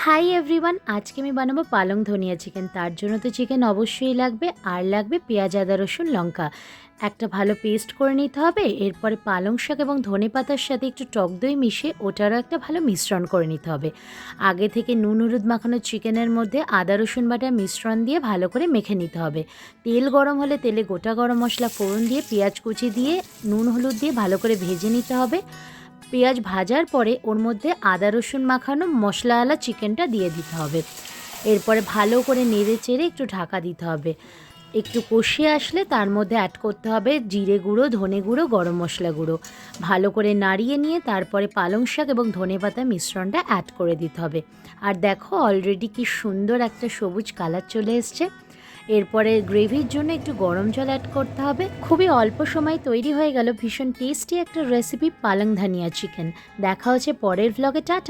Hi everyone, আজকে আমি বানাবো পালং ধনিয়া চিকেন। তার জন্য তো চিকেন অবশ্যই লাগবে, আর লাগবে পেঁয়াজ, আদা, রসুন, লঙ্কা। একটা ভালো পেস্ট করে নিতে হবে। এরপরে পালং শাক এবং ধনেপাতার সাথে একটু টক দই মিশিয়ে ওটারও একটা ভালো মিশ্রণ করে নিতে হবে। আগে থেকে নুন হলুদ মাখানো চিকেনের মধ্যে আদা রসুন বাটার মিশ্রণ দিয়ে ভালো করে মেখে নিতে হবে। তেল গরম হলে তেলে গোটা গরম মশলা ফোড়ন দিয়ে পেঁয়াজ কুচি দিয়ে নুন হলুদ দিয়ে ভালো করে ভেজে নিতে হবে। পেঁয়াজ ভাজার পরে ওর মধ্যে আদা রসুন মাখানো মশলাওয়ালা চিকেনটা দিয়ে দিতে হবে। এরপরে ভালো করে নেড়ে চেড়ে একটু ঢাকা দিতে হবে। একটু কষিয়ে আসলে তার মধ্যে অ্যাড করতে হবে জিরে গুঁড়ো, ধনে গুঁড়ো, গরম মশলা গুঁড়ো। ভালো করে নাড়িয়ে নিয়ে তারপরে পালং শাক এবং ধনেপাতা মিশ্রণটা অ্যাড করে দিতে হবে। আর দেখো অলরেডি কি সুন্দর একটা সবুজ কালার চলে এসছে। এরপরে গ্রেভির জন্য একটু গরম জল অ্যাড করতে হবে। খুবই অল্প সময় তৈরি হয়ে গেল ভীষণ টেস্টি একটা রেসিপি পালং ধনিয়া চিকেন। দেখা হচ্ছে পরের ভ্লগে। টাটা।